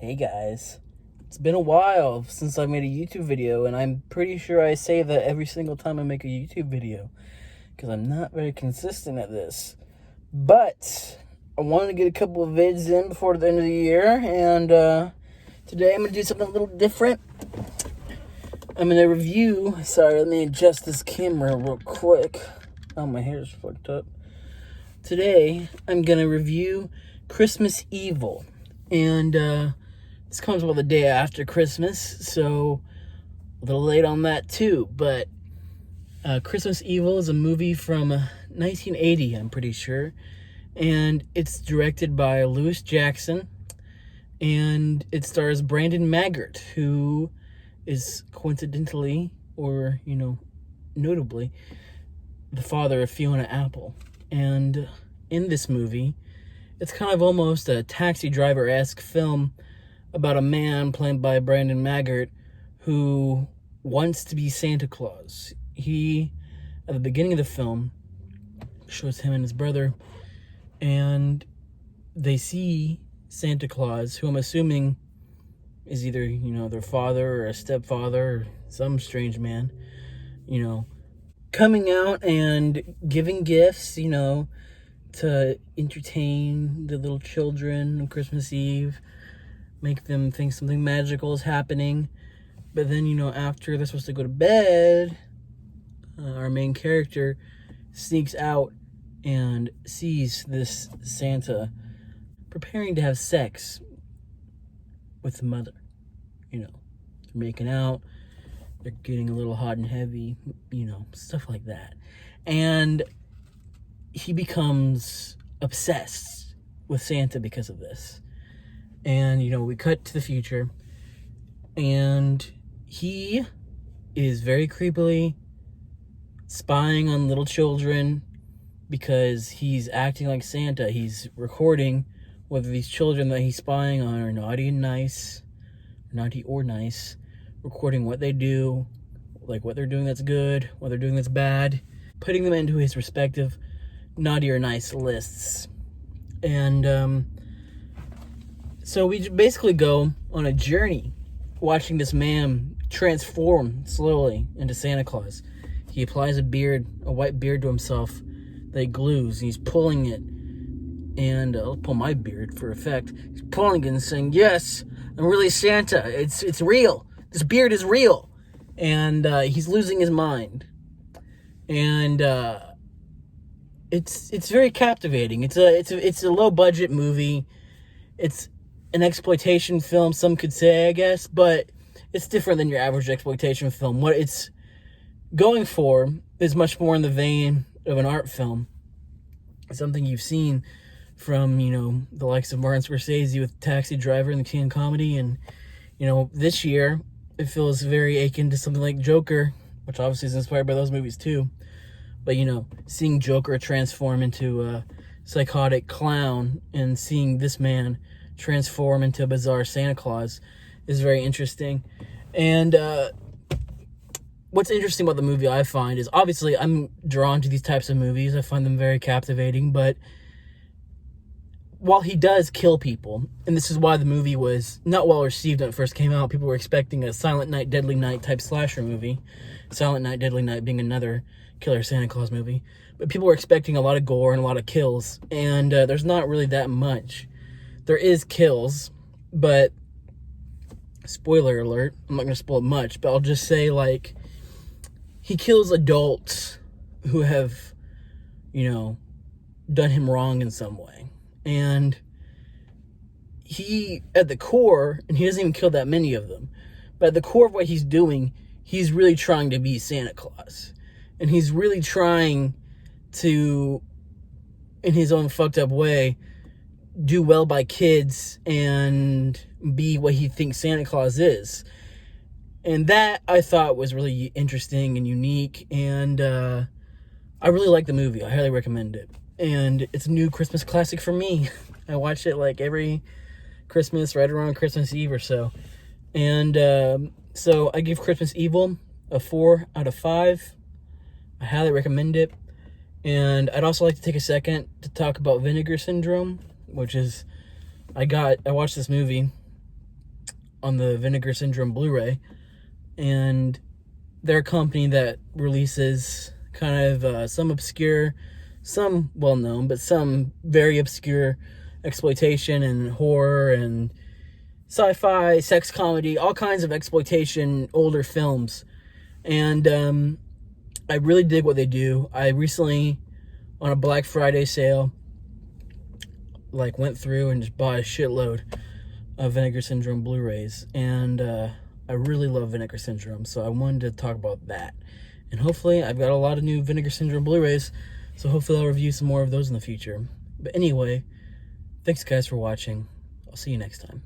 Hey guys, it's been a while since I made a YouTube video, and I'm pretty sure I say that every single time I make a YouTube video, because I'm not very consistent at this. But I wanted to get a couple of vids in before the end of the year, and today I'm going to do something a little different. I'm going to review, let me adjust this camera real quick. Oh, my hair's fucked up. Today, I'm going to review Christmas Evil, and this comes about the day after Christmas, so a little late on that too. But Christmas Evil is a movie from 1980, I'm pretty sure. And it's directed by Louis Jackson. And it stars Brandon Maggart, who is coincidentally, or, notably, the father of Fiona Apple. And in this movie, it's kind of almost a Taxi Driver-esque film about a man played by Brandon Maggart who wants to be Santa Claus. He, at the beginning of the film, shows him and his brother, and they see Santa Claus, who I'm assuming is either, their father or a stepfather or some strange man, coming out and giving gifts, to entertain the little children on Christmas Eve, make them think something magical is happening. But then, after they're supposed to go to bed, our main character sneaks out and sees this Santa preparing to have sex with the mother. They're making out, they're getting a little hot and heavy, stuff like that. And he becomes obsessed with Santa because of this. And, we cut to the future, and he is very creepily spying on little children because he's acting like Santa. He's recording whether these children that he's spying on are naughty or nice, recording what they do, like what they're doing that's good, what they're doing that's bad, putting them into his respective naughty or nice lists. And, so we basically go on a journey watching this man transform slowly into Santa Claus. He applies a white beard to himself that he glues, and he's pulling it. And I'll pull my beard for effect. He's pulling it and saying, "Yes, I'm really Santa. It's real. This beard is real." And he's losing his mind. And it's very captivating. It's a low budget movie. It's an exploitation film, some could say, I guess, but it's different than your average exploitation film. What it's going for is much more in the vein of an art film. Something you've seen from, the likes of Martin Scorsese with Taxi Driver and the King of Comedy. And, this year, it feels very akin to something like Joker, which obviously is inspired by those movies too. But, seeing Joker transform into a psychotic clown and seeing this man transform into a bizarre Santa Claus is very interesting. And what's interesting about the movie, I find, is obviously I'm drawn to these types of movies. I find them very captivating. But while he does kill people, and this is why the movie was not well received when it first came out, people were expecting a Silent Night, Deadly Night type slasher movie. Silent Night, Deadly Night being another killer Santa Claus movie. But people were expecting a lot of gore and a lot of kills. And there's not really that much. There is kills, but spoiler alert, I'm not going to spoil much, but I'll just say, he kills adults who have, done him wrong in some way. And he, at the core, and he doesn't even kill that many of them, but at the core of what he's doing, he's really trying to be Santa Claus. And he's really trying to, in his own fucked up way, do well by kids and be what he thinks Santa Claus is. And that, I thought, was really interesting and unique. And I really like the movie. I highly recommend it. And it's a new Christmas classic for me. I watch it every Christmas, right around Christmas Eve or so. And so I give Christmas Evil a 4 out of 5. I highly recommend it. And I'd also like to take a second to talk about Vinegar Syndrome, which is, I watched this movie on the Vinegar Syndrome Blu-ray, and they're a company that releases kind of some obscure, some well-known, but some very obscure exploitation and horror and sci-fi, sex comedy, all kinds of exploitation, older films. And I really dig what they do. I recently, on a Black Friday sale, went through and just bought a shitload of Vinegar Syndrome Blu-rays, and I really love Vinegar Syndrome, so I wanted to talk about that. And hopefully, I've got a lot of new Vinegar Syndrome Blu-rays, so hopefully I'll review some more of those in the future. But anyway, thanks guys for watching. I'll see you next time.